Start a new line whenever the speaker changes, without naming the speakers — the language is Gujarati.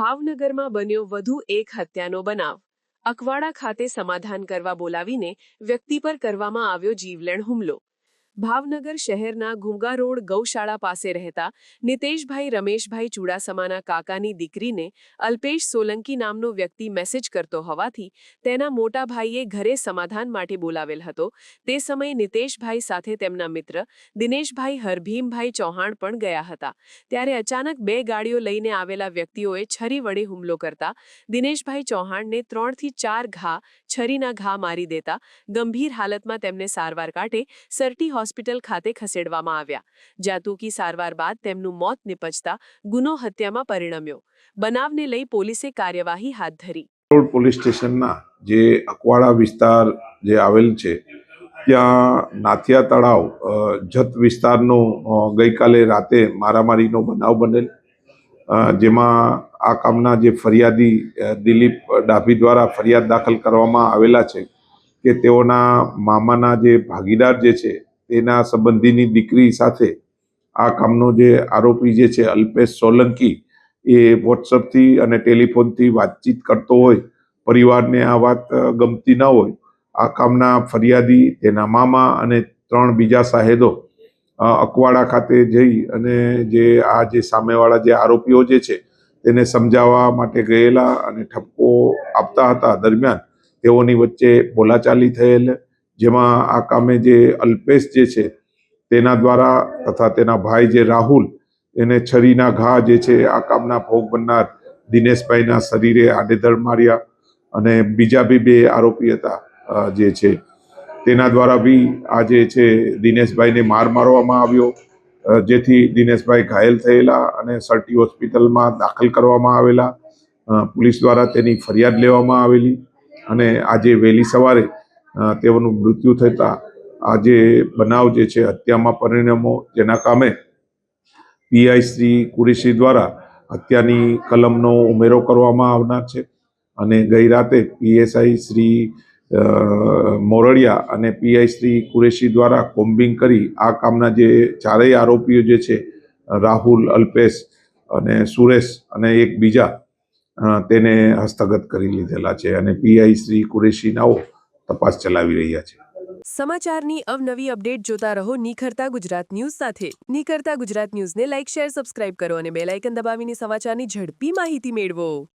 ભાવનગરમાં બન્યો વધુ એક હત્યાનો બનાવ। અકવાડા ખાતે સમાધાન કરવા બોલાવીને વ્યક્તિ પર કરવામાં આવ્યો જીવલેણ હુમલો। ભાવનગર શહેરના ઘુંગા રોડ ગૌશાળા પાસે રહેતા નિતેશભાઈ રમેશભાઈ ચુડાસમાના કાકાની દીકરીને અલ્પેશ સોલંકી નામનો વ્યક્તિ મેસેજ કરતો હોવાથી તેના મોટા ભાઈએ ઘરે સમાધાન માટે બોલાવેલ હતો। તે સમયે નિતેશભાઈ સાથે તેમના મિત્ર દિનેશભાઈ હરભીમભાઈ ચૌહાણ પણ ગયા હતા। ત્યારે અચાનક બે ગાડીઓ લઈને આવેલા વ્યક્તિઓએ છરી વડે હુમલો કરતા દિનેશભાઈ ચૌહાણને 3 થી 4 ઘા છરીના ઘા મારી દેતા ગંભીર હાલતમાં તેમને સારવાર કાટે સરટી હોસ્પિટલ ખાતે ખસેડવામાં આવ્યા, જ્યાં ટૂંકી સારવાર બાદ તેમનું મોત નિપજતા ગુનો હત્યામાં પરિણમ્યો। બનાવને લઈ પોલીસે કાર્યવાહી હાથ ધરી।
પોલીસ સ્ટેશનના જે અકવાડા વિસ્તાર જે આવેલ છે ત્યાં નાથિયા તળાવ જત વિસ્તારનો ગઈકાલે રાતે મારામારીનો બનાવ બનેલ, જેમાં આ કામના જે ફરિયાદી દિલીપ ડાભી દ્વારા ફરિયાદ દાખલ કરવામાં આવેલા છે કે તેઓના મામાના જે ભાગીદાર જે છે તેના સંબંધીની દીકરી સાથે આ કામનો જે આરોપી જે છે અલ્પેશ સોલંકી એ વોટ્સઅપથી અને ટેલિફોનથી વાતચીત કરતો હોય, પરિવારને આ વાત ગમતી ન હોય, આ કામના ફરિયાદી તેના મામા અને 3 બીજા સાહેદો અકવાડા ખાતે જઈ અને જે સામેવાળા જે આરોપીઓ જે છે તેને સમજાવવા માટે ગયેલા અને ઠપકો આપતા હતા। દરમિયાન તેઓની વચ્ચે બોલાચાલી થયેલ, જેમાં આ કામે જે અલ્પેશ જે છે તેના દ્વારા તથા તેના ભાઈ જે રાહુલ એને છરીના ઘા જે છે આ કામના ભોગ બનનાર દિનેશભાઈના શરીરે આડેધડ માર્યા અને બીજા બી 2 આરોપી હતા જે છે તેના દ્વારા બી આ જે છે દિનેશભાઈને માર મારવામાં આવ્યો, જેથી દિનેશભાઈ ઘાયલ થયેલા અને સરટી હોસ્પિટલમાં દાખલ કરવામાં આવેલા। પોલીસ દ્વારા તેની ફરિયાદ લેવામાં આવેલી અને આજે વહેલી સવારે તેઓનું મૃત્યુ થતાં આ જે બનાવ જે છે હત્યામાં પરિણમ્યો, જેના કામે પીઆઈ શ્રી કુરેશી દ્વારા હત્યાની કલમનો ઉમેરો કરવામાં આવનાર છે અને ગઈ રાતે પીએસઆઈ શ્રી મોરડિયા અને પીઆઈ શ્રી કુરેશી દ્વારા કોમ્બિંગ કરી આ કામના જે 4 આરોપીઓ જે છે રાહુલ, અલ્પેશ અને સુરેશ અને એક બીજા તેને હસ્તગત કરી લીધેલા છે અને પીઆઈ શ્રી કુરેશી નાઓ તપાસ ચલાવી રહ્યા છે।
સમાચારની અવનવી અપડેટ જોતા રહો નિખરતા ગુજરાત ન્યૂઝ સાથે। નિખરતા ગુજરાત ન્યૂઝને લાઇક, શેર, સબસ્ક્રાઇબ કરો અને બેલ આઇકન દબાવીને સમાચારની ઝડપી માહિતી મેળવો।